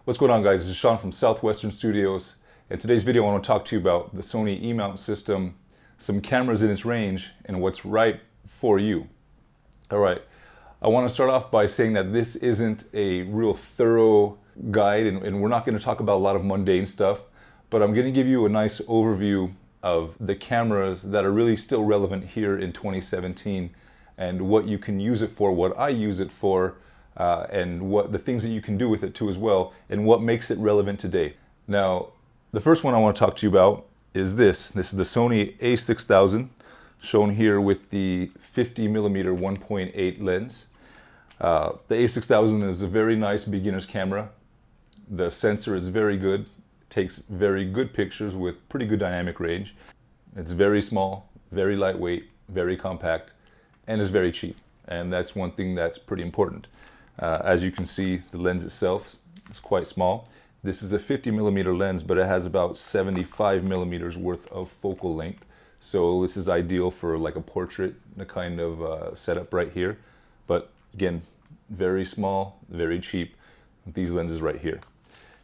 What's going on, guys? This is Sean from Southwestern Studios. In today's video, I want to talk to you about the Sony E mount system, some cameras in its range, and what's right for you. All right, I want to start off by saying that this isn't a real thorough guide, and we're not going to talk about a lot of mundane stuff, but I'm going to give you a nice overview of the cameras that are really still relevant here in 2017 and what you can use it for, what I use it for, and what the things that you can do with it too as well, and what makes it relevant today. Now, the first one I want to talk to you about is this. This is the Sony A6000, shown here with the 50mm 1.8 lens. The A6000 is a very nice beginner's camera. The sensor is very good, takes very good pictures with pretty good dynamic range. It's very small, very lightweight, very compact, and is very cheap. And that's one thing that's pretty important. As you can see, the lens itself is quite small. This is a 50mm lens, but it has about 75mm worth of focal length. So this is ideal for like a portrait kind of setup right here. But again, very small, very cheap, with these lenses right here.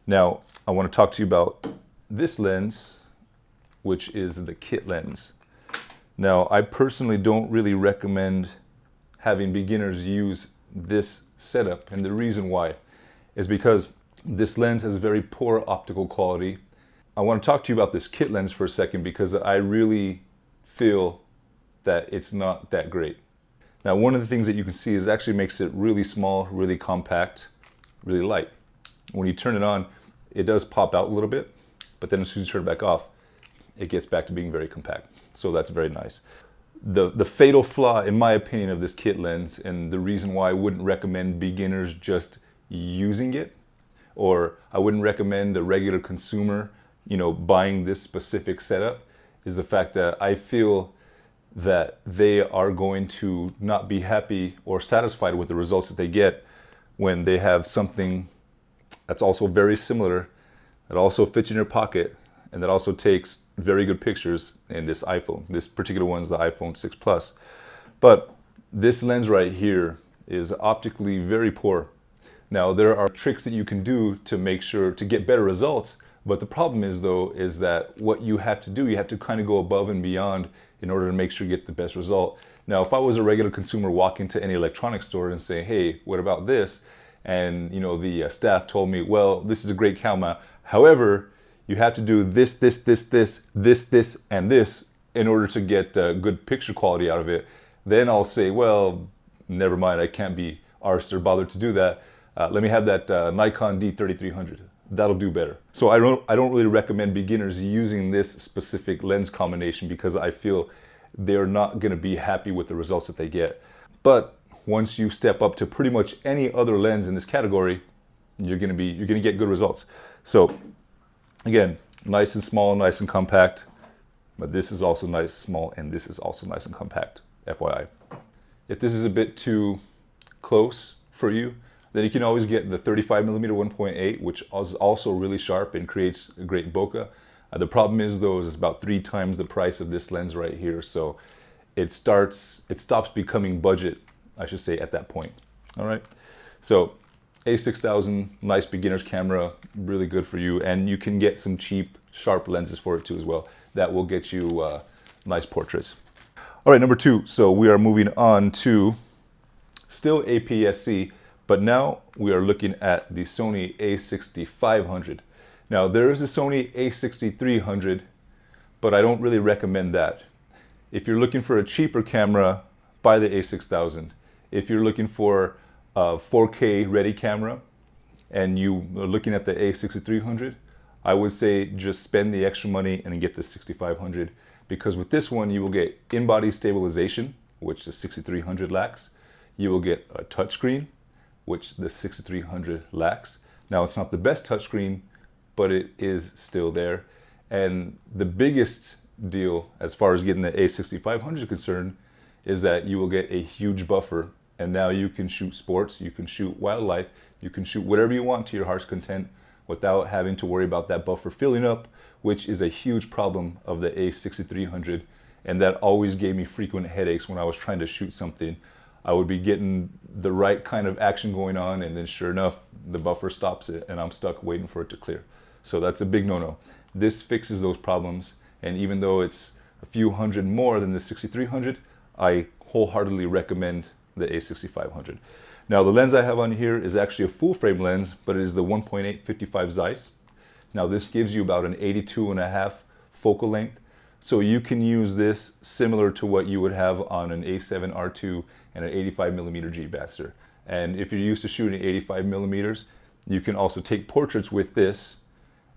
Now, I want to talk to you about this lens, which is the kit lens. Now, I personally don't really recommend having beginners use this setup, and the reason why is because this lens has very poor optical quality. I want to talk to you about this kit lens for a second because I really feel that it's not that great. Now, one of the things that you can see is it actually makes it really small, really compact, really light. When you turn it on, it does pop out a little bit, but then as soon as you turn it back off, it gets back to being very compact. So that's very nice. The fatal flaw, in my opinion, of this kit lens, and the reason why I wouldn't recommend beginners just using it, or I wouldn't recommend a regular consumer, buying this specific setup, is the fact that I feel that they are going to not be happy or satisfied with the results that they get when they have something that's also very similar, that also fits in your pocket, and that also takes very good pictures in this iPhone. This particular one is the iPhone 6 Plus. But this lens right here is optically very poor. Now, there are tricks that you can do to make sure to get better results, but the problem is, though, is that what you have to do, you have to kind of go above and beyond in order to make sure you get the best result. Now, if I was a regular consumer walking to any electronics store and say, hey, what about this? And the staff told me, well, this is a great camera. However, you have to do this, and this in order to get good picture quality out of it. Then I'll say, well, never mind, I can't be arsed or bothered to do that. Let me have that Nikon D3300. That'll do better. So I don't really recommend beginners using this specific lens combination because I feel they're not going to be happy with the results that they get. But once you step up to pretty much any other lens in this category, you're going to get good results. So again, nice and small, nice and compact, but this is also nice, small, and this is also nice and compact, FYI. If this is a bit too close for you, then you can always get the 35mm 1.8, which is also really sharp and creates a great bokeh. The problem is, though, it's about 3 times the price of this lens right here, so it stops becoming budget, I should say, at that point. All right, so A6000, nice beginner's camera, really good for you, and you can get some cheap, sharp lenses for it too as well. That will get you nice portraits. All right, number 2. So we are moving on to still APS-C, but now we are looking at the Sony A6500. Now there is a Sony A6300, but I don't really recommend that. If you're looking for a cheaper camera, buy the A6000. If you're looking for a 4K ready camera and you are looking at the A6300, I would say just spend the extra money and get the 6500, because with this one you will get in-body stabilization, which the 6300 lacks. You will get a touchscreen, which the 6300 lacks. Now, it's not the best touchscreen, but it is still there. And the biggest deal as far as getting the A6500 concerned is that you will get a huge buffer, and now you can shoot sports, you can shoot wildlife, you can shoot whatever you want to your heart's content without having to worry about that buffer filling up, which is a huge problem of the A6300, and that always gave me frequent headaches when I was trying to shoot something I would be getting the right kind of action going on, and then sure enough, the buffer stops it and I'm stuck waiting for it to clear. So that's a big no-no. This fixes those problems, and even though it's a few hundred more than the 6300, I wholeheartedly recommend the A6500. Now the lens I have on here is actually a full frame lens, but it is the 1.855 Zeiss. Now this gives you about an 82.5 focal length, so you can use this similar to what you would have on an A7R2 and an 85mm G Master. And if you're used to shooting 85mm, you can also take portraits with this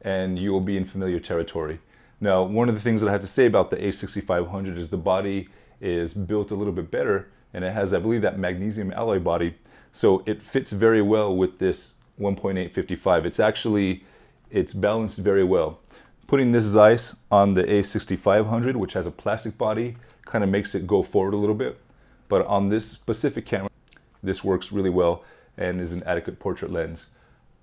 and you'll be in familiar territory. Now, one of the things that I have to say about the A6500 is the body is built a little bit better, and it has, I believe, that magnesium alloy body, so it fits very well with this 1.855. It's balanced very well. Putting this Zeiss on the A6500, which has a plastic body, kind of makes it go forward a little bit, but on this specific camera, this works really well and is an adequate portrait lens.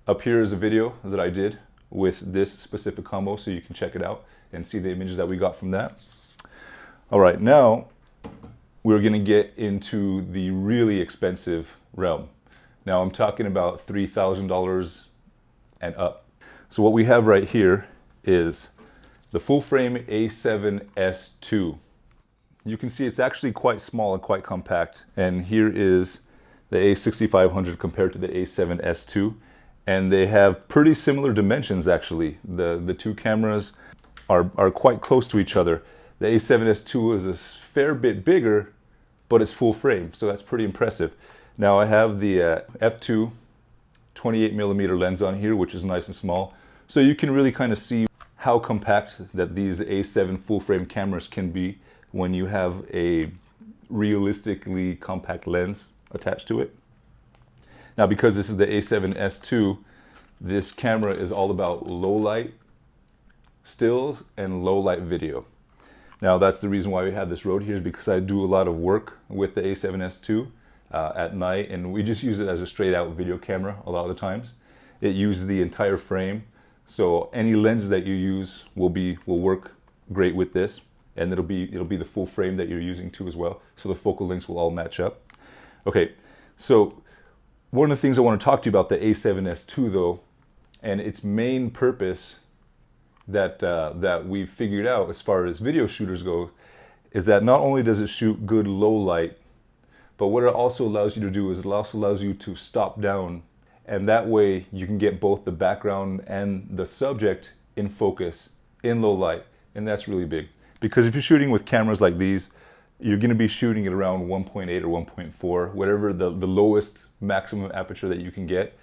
Up here is a video that I did with this specific combo, so you can check it out and see the images that we got from that. All right, now we're gonna get into the really expensive realm. Now I'm talking about $3,000 and up. So what we have right here is the full frame A7S II. You can see it's actually quite small and quite compact, and here is the A6500 compared to the A7S II, and they have pretty similar dimensions actually. The two cameras are quite close to each other. The A7S II is a fair bit bigger, but it's full frame, so that's pretty impressive. Now I have the f2 28mm lens on here, which is nice and small, so you can really kind of see how compact that these A7 full frame cameras can be when you have a realistically compact lens attached to it. Now, because this is the A7S II, this camera is all about low light stills and low light video. Now that's the reason why we have this Rode here, is because I do a lot of work with the A7S II at night, and we just use it as a straight out video camera a lot of the times. It uses the entire frame, so any lenses that you use will work great with this, and it'll be the full frame that you're using too as well, so the focal lengths will all match up. Okay, so one of the things I want to talk to you about the A7S II though, and its main purpose that we've figured out as far as video shooters go, is that not only does it shoot good low light, but what it also allows you to do is it also allows you to stop down, and that way you can get both the background and the subject in focus in low light, and that's really big. Because if you're shooting with cameras like these, you're going to be shooting at around 1.8 or 1.4, whatever the lowest maximum aperture that you can get.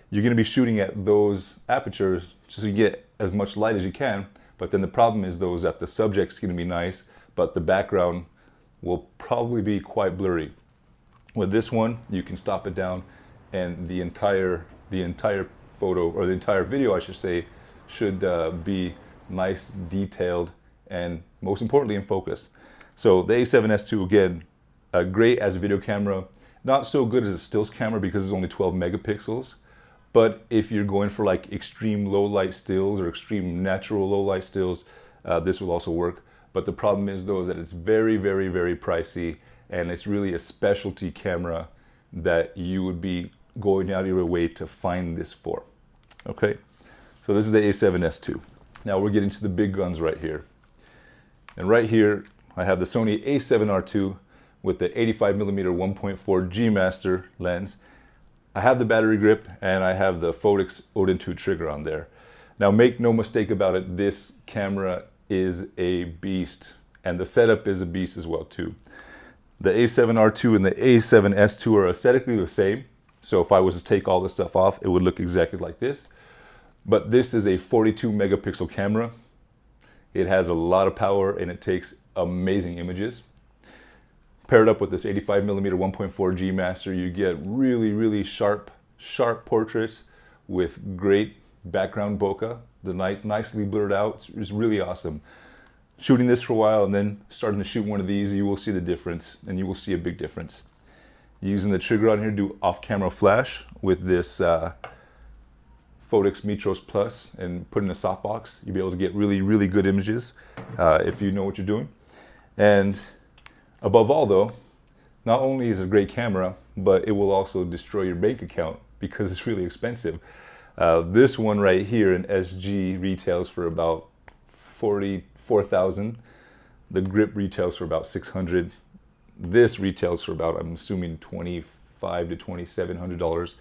You're going to be shooting at those apertures just to get as much light as you can, but then the problem is that the subject's going to be nice, but the background will probably be quite blurry. With this one, you can stop it down, and the entire photo, or the entire video I should say, should be nice, detailed, and most importantly in focus. So the A7S II, again, great as a video camera, not so good as a stills camera because it's only 12 megapixels. But if you're going for like extreme low light stills or extreme natural low light stills, this will also work. But the problem is though, is that it's very, very, very pricey, and it's really a specialty camera that you would be going out of your way to find this for. Okay, so this is the A7S II. Now we're getting to the big guns right here. And right here, I have the Sony A7R2 with the 85mm 1.4 G Master lens. I have the battery grip, and I have the Phottix Odin 2 trigger on there. Now make no mistake about it, this camera is a beast, and the setup is a beast as well too. The A7R2 and the A7S II are aesthetically the same, so if I was to take all this stuff off, it would look exactly like this. But this is a 42 megapixel camera. It has a lot of power and it takes amazing images. Paired up with this 85mm 1.4 G Master, you get really, really sharp portraits with great background bokeh. The nicely blurred out. It's really awesome. Shooting this for a while and then starting to shoot one of these, you will see the difference, and you will see a big difference. Using the trigger on here to do off-camera flash with this Phottix Mitros Plus and put in a softbox, you'll be able to get really, really good images if you know what you're doing. And above all though, not only is it a great camera, but it will also destroy your bank account because it's really expensive. This one right here in SG retails for about 44,000. The grip retails for about 600. This retails for about, I'm assuming, $2,500 to $2,700.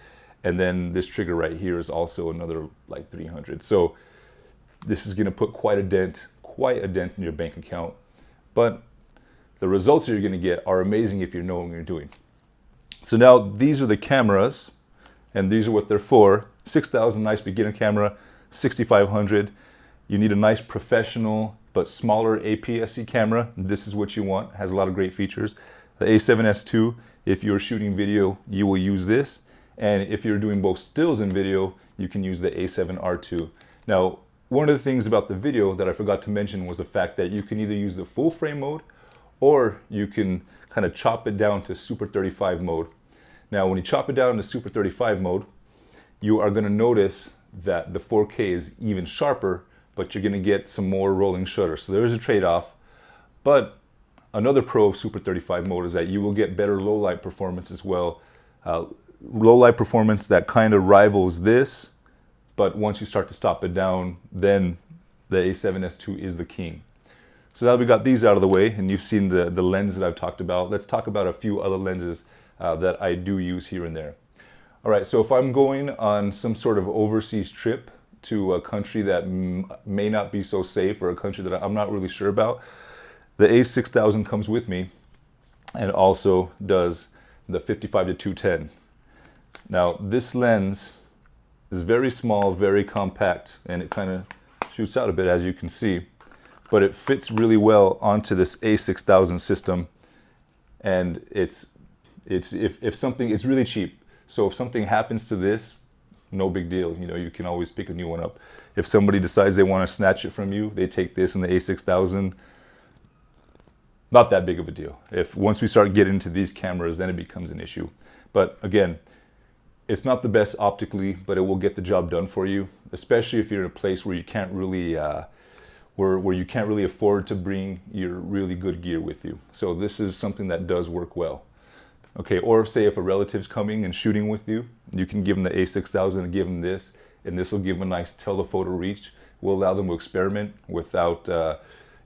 And then this trigger right here is also another like 300. So this is going to put quite a dent in your bank account. But the results you're going to get are amazing if you know what you're doing. So now these are the cameras, and these are what they're for. 6,000, nice beginner camera. 6,500, you need a nice professional but smaller APS-C camera. This is what you want. It has a lot of great features. The A7S II, if you're shooting video, you will use this. And if you're doing both stills and video, you can use the A7R2. Now, one of the things about the video that I forgot to mention was the fact that you can either use the full frame mode or you can kind of chop it down to Super 35 mode. Now, when you chop it down to Super 35 mode, you are going to notice that the 4K is even sharper, but you're going to get some more rolling shutter. So there is a trade-off. But another pro of Super 35 mode is that you will get better low light performance as well. Low light performance that kind of rivals this, but once you start to stop it down, then the A7S II is the king. So now we got these out of the way, and you've seen the lens that I've talked about. Let's talk about a few other lenses that I do use here and there. All right, so if I'm going on some sort of overseas trip to a country that may not be so safe, or a country that I'm not really sure about, the A6000 comes with me, and also does the 55 to 210. Now this lens is very small, very compact, and it kind of shoots out a bit, as you can see, but it fits really well onto this A6000 system. And it's really cheap. So if something happens to this, no big deal. You know, you can always pick a new one up. If somebody decides they want to snatch it from you, they take this and the A6000. Not that big of a deal. Once we start getting into these cameras, then it becomes an issue. But again, it's not the best optically, but it will get the job done for you, especially if you're in a place where you can't really where you can't really afford to bring your really good gear with you. So this is something that does work well. Okay, or say if a relative's coming and shooting with you, you can give them the A6000 and give them this, and this will give them a nice telephoto reach. Will allow them to experiment without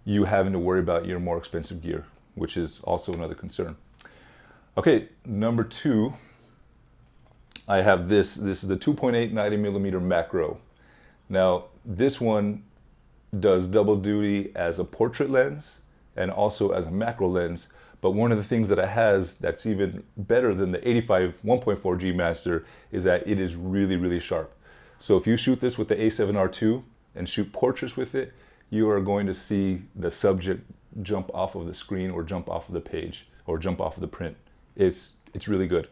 you having to worry about your more expensive gear, which is also another concern. Okay, number two, I have this. This is the 2.8 90mm macro. Now, this one does double duty as a portrait lens and also as a macro lens. But one of the things that it has that's even better than the 85 1.4G Master is that it is really, really sharp. So if you shoot this with the A7R2 and shoot portraits with it, you are going to see the subject jump off of the screen or jump off of the page or jump off of the print. It's really good.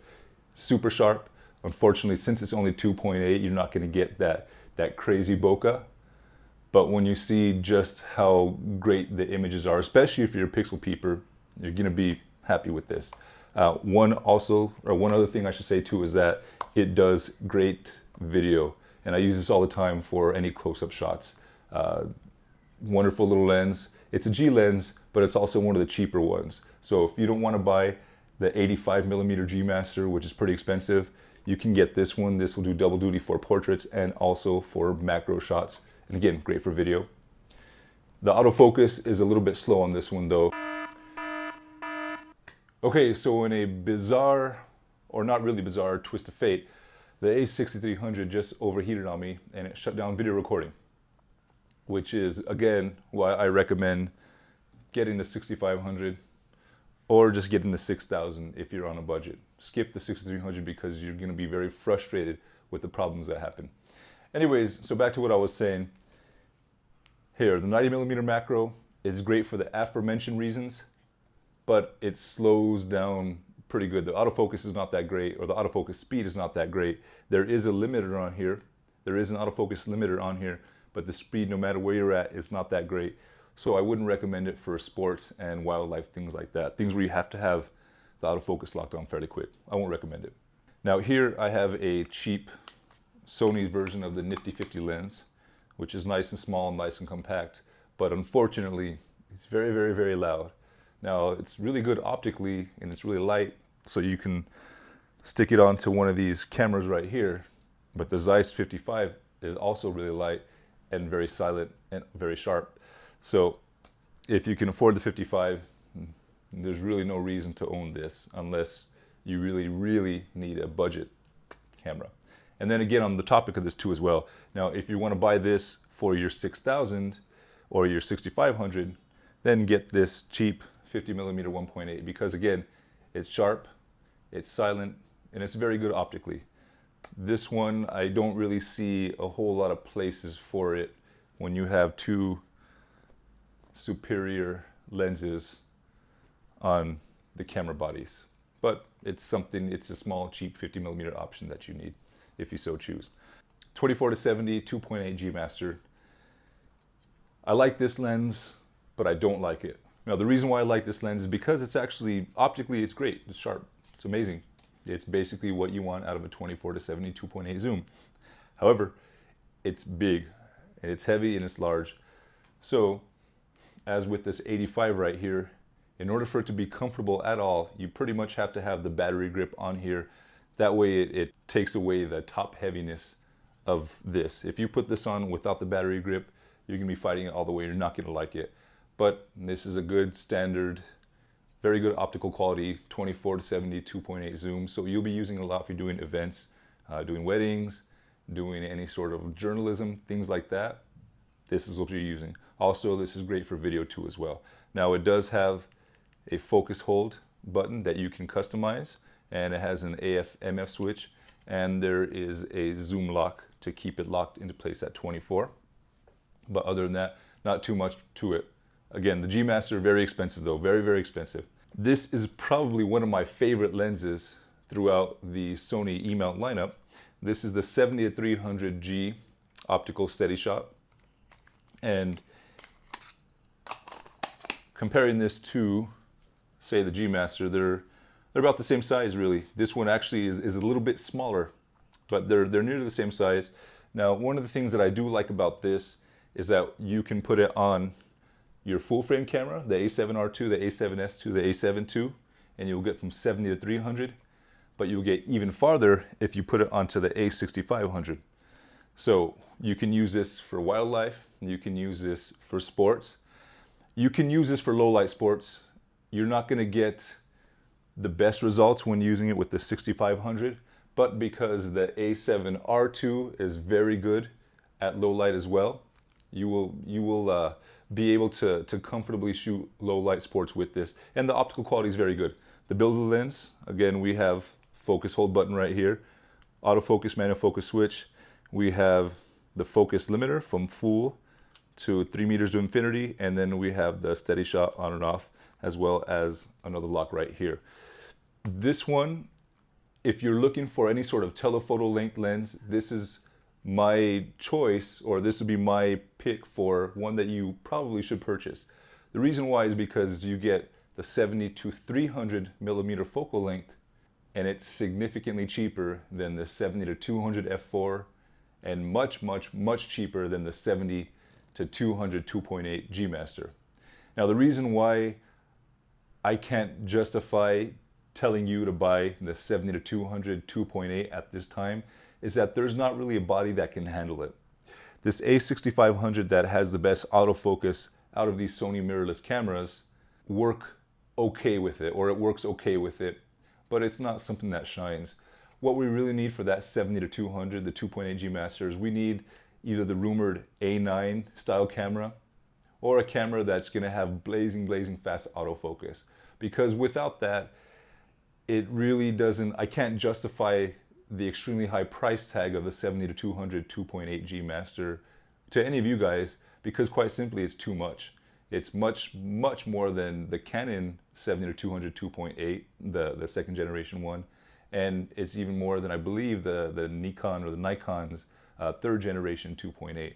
Super sharp. Unfortunately, since it's only 2.8, you're not going to get that crazy bokeh. But when you see just how great the images are, especially if you're a pixel peeper, you're going to be happy with this. One other thing I should say too is that it does great video, and I use this all the time for any close-up shots. Wonderful little lens. It's a G lens, but it's also one of the cheaper ones. So if you don't want to buy the 85mm G Master, which is pretty expensive, you can get this one. This will do double duty for portraits and also for macro shots. And again, great for video. The autofocus is a little bit slow on this one though. Okay, so in a bizarre, or not really bizarre, twist of fate, the A6300 just overheated on me and it shut down video recording, which is, again, why I recommend getting the 6500 or just getting the 6000 if you're on a budget. Skip the 6300 because you're going to be very frustrated with the problems that happen. Anyways, so back to what I was saying. Here, the 90mm macro is great for the aforementioned reasons, but it slows down pretty good. The autofocus is not that great, or the autofocus speed is not that great. There is a limiter on here. There is an autofocus limiter on here, but the speed, no matter where you're at, is not that great. So I wouldn't recommend it for sports and wildlife, things like that. Things where you have to have the autofocus locked on fairly quick. I won't recommend it. Now here I have a cheap Sony version of the Nifty 50 lens, which is nice and small and nice and compact, but unfortunately it's very, very, very loud. Now it's really good optically and it's really light, so you can stick it onto one of these cameras right here. But the Zeiss 55 is also really light and very silent and very sharp. So if you can afford the 55, there's really no reason to own this unless you really need a budget camera. And then again, on the topic of this too as well, now if you want to buy this for your 6000 or your 6500, then get this cheap 50mm 1.8, because again, it's sharp, it's silent, and it's very good optically. This one, I don't really see a whole lot of places for it when you have two superior lenses on the camera bodies. But it's something, it's a small, cheap 50mm option that you need if you so choose. 24-70 2.8 G Master. I like this lens, but I don't like it. Now the reason why I like this lens is because it's actually, optically it's great, it's sharp, it's amazing. It's basically what you want out of a 24-70 2.8 zoom. However, it's big, and it's heavy, and it's large. So, as with this 85 right here, in order for it to be comfortable at all, you pretty much have to have the battery grip on here. That way it takes away the top heaviness of this. If you put this on without the battery grip, you're gonna be fighting it all the way, you're not gonna like it. But this is a good standard, very good optical quality, 24-70 2.8 zoom. So you'll be using it a lot if you're doing events, doing weddings, doing any sort of journalism, things like that. This is what you're using. Also, this is great for video too as well. Now it does have a focus hold button that you can customize, and it has an AF/MF switch, and there is a zoom lock to keep it locked into place at 24. But other than that, not too much to it. Again, the G Master, very expensive though, very expensive. This is probably one of my favorite lenses throughout the Sony E mount lineup. This is the 70-300G optical steady shot. And comparing this to, say, the G Master, they're about the same size really. This one actually is a little bit smaller, but they're near to the same size. Now, one of the things that I do like about this is that you can put it on your full frame camera, the A7R2, the A7S2, the A7 II, and you'll get from 70 to 300, but you'll get even farther if you put it onto the A6500. So you can use this for wildlife, you can use this for sports, you can use this for low light sports. You're not gonna get the best results when using it with the 6500, but because the A7R2 is very good at low light as well, you will be able to comfortably shoot low light sports with this. And the optical quality is very good. The build of the lens, again, we have focus hold button right here, autofocus, manual focus switch. We have the focus limiter from full to 3 meters to infinity, and then we have the steady shot on and off, as well as another lock right here. This one, if you're looking for any sort of telephoto length lens, this is my choice, or this would be my pick for one that you probably should purchase. The reason why is because you get the 70 to 300 millimeter focal length, and it's significantly cheaper than the 70 to 200 f4, and much cheaper than the 70 to 200 2.8 G Master. Now the reason why I can't justify telling you to buy the 70 to 200 2.8 at this time is that there's not really a body that can handle it. This A6500 that has the best autofocus out of these Sony mirrorless cameras work okay with it, or it works okay with it, but it's not something that shines. What we really need for that 70 to 200, the 2.8 G Master, is we need either the rumored A9 style camera or a camera that's gonna have blazing fast autofocus. Because without that, it really doesn't, I can't justify the extremely high price tag of the 70 to 200 2.8 G Master to any of you guys, because quite simply it's too much. It's much more than the Canon 70 to 200 2.8, the second generation one, and it's even more than I believe the Nikon or the Nikon's third generation 2.8.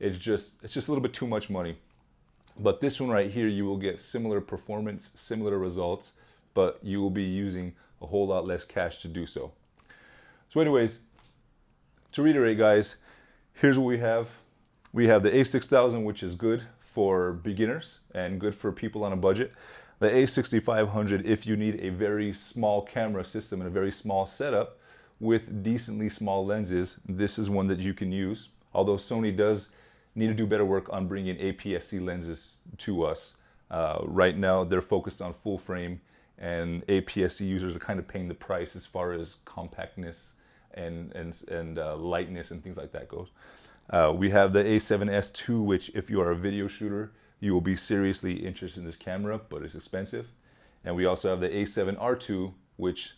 It's just a little bit too much money. But this one right here, you will get similar performance, similar results, but you will be using a whole lot less cash to do so. So anyways, to reiterate guys, here's what we have. We have the A6000, which is good for beginners and good for people on a budget. The A6500, if you need a very small camera system and a very small setup with decently small lenses, this is one that you can use. Although Sony does need to do better work on bringing APS-C lenses to us. Right now, they're focused on full frame, and APS-C users are kind of paying the price as far as compactness and lightness and things like that goes. We have the A7S II, which if you are a video shooter, you will be seriously interested in this camera, but it's expensive. And we also have the A7R II, which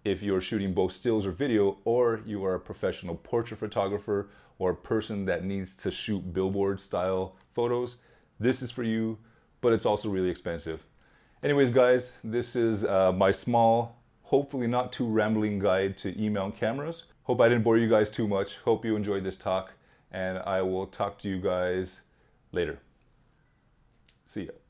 if you're shooting both stills or video, or you are a professional portrait photographer or a person that needs to shoot billboard style photos, this is for you, but it's also really expensive. Anyways, guys, this is my small, hopefully not too rambling guide to E-mount cameras. Hope I didn't bore you guys too much. Hope you enjoyed this talk, and I will talk to you guys later. See ya.